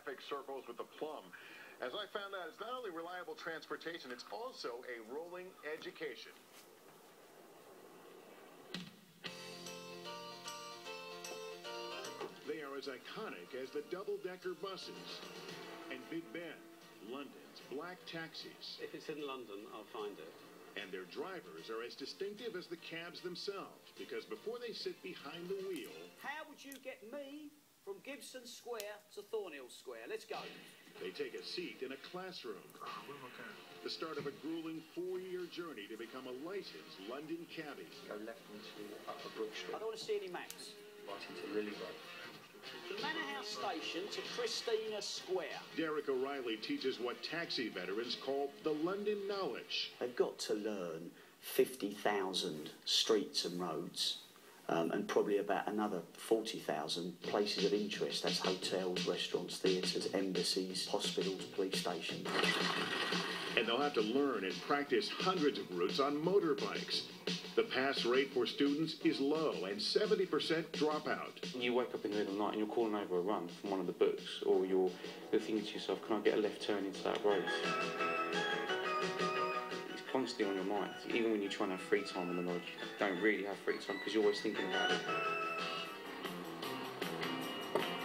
traffic circles with the plum. As I found out, it's not only reliable transportation, it's also a rolling education. They are as iconic as the double-decker buses. And Big Ben, London's black taxis. If it's in London, I'll find it. And their drivers are as distinctive as the cabs themselves, because before they sit behind the wheel... How would you get me from Gibson Square to Thornhill Square? Let's go. They take a seat in a classroom. The start of a grueling 4-year journey to become a licensed London cabbie. Go left into Upper Brook Street. I don't want to see any maps. Right into Lily Road. The Manor House Station to Christina Square. Derek O'Reilly teaches what taxi veterans call the London knowledge. They've got to learn 50,000 streets and roads, and probably about another 40,000 places of interest. That's hotels, restaurants, theatres, embassies, hospitals, police stations. And they'll have to learn and practice hundreds of routes on motorbikes. The pass rate for students is low, and 70% dropout. You wake up in the middle of the night and you're calling over a run from one of the books, or you're thinking to yourself, can I get a left turn into that race? It's constantly on your mind. Even when you're trying to have free time on the road, you don't really have free time because you're always thinking about it.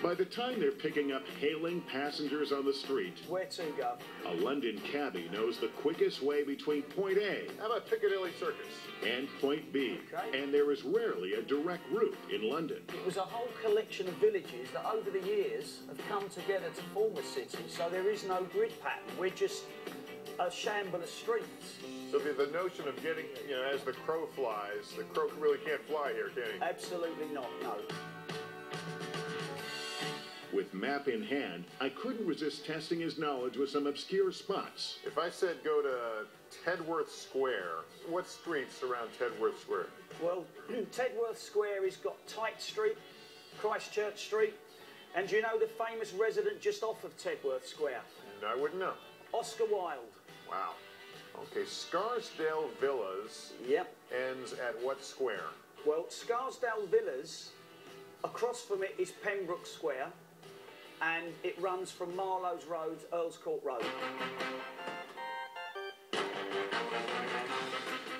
By the time they're picking up hailing passengers on the street, Where to go? a London cabbie knows the quickest way between point A, how about Piccadilly Circus, and point B. Okay. And there is rarely a direct route in London. It was a whole collection of villages that over the years have come together to form a city, so there is no grid pattern. We're just a shamble of streets. So the notion of getting, as the crow flies, the crow really can't fly here, can he? Absolutely not, no. With map in hand, I couldn't resist testing his knowledge with some obscure spots. If I said go to Tedworth Square, what streets surround Tedworth Square? Well, Tedworth Square has got Tite Street, Christchurch Street, and do you know the famous resident just off of Tedworth Square? No, I wouldn't know. Oscar Wilde. Wow. Okay, Scarsdale Villas ends at what square? Well, Scarsdale Villas, across from it is Pembroke Square, and it runs from Marlowe's Road, Earls Court Road.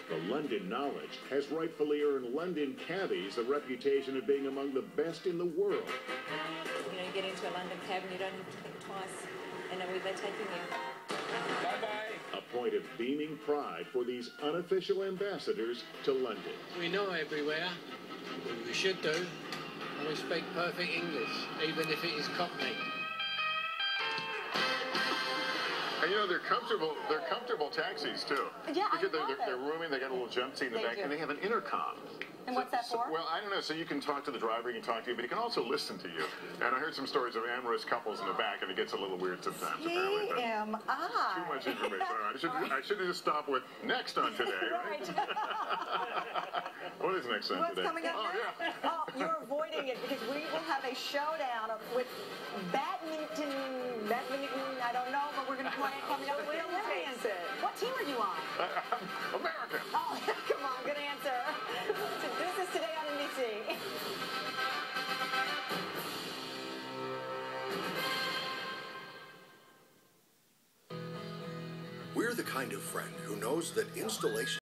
The London knowledge has rightfully earned London cabbies the reputation of being among the best in the world. You get into a London cab and you don't have to think twice and know where they're taking you. Bye-bye. A point of beaming pride for these unofficial ambassadors to London. We know everywhere, we should do, and we speak perfect English, even if it is Cockney. And they're comfortable taxis too. Yeah, because they're roomy, they got a little jump seat in the back, and they have an intercom. And what's that for? Well, I don't know. So you can talk to the driver, he can talk to you, but he can also listen to you. And I heard some stories of amorous couples in the back, and it gets a little weird sometimes, apparently. TMI. Too much information. I should just stop with next on today, right? What is next on today? What's coming up next? Yeah. Oh, you're avoiding it because we will have a showdown with badminton, I don't know, but we're going to play it coming up. We'll answer. What team are you on? American. Oh, come on, good answer. This is Today on NBC. We're the kind of friend who knows that installation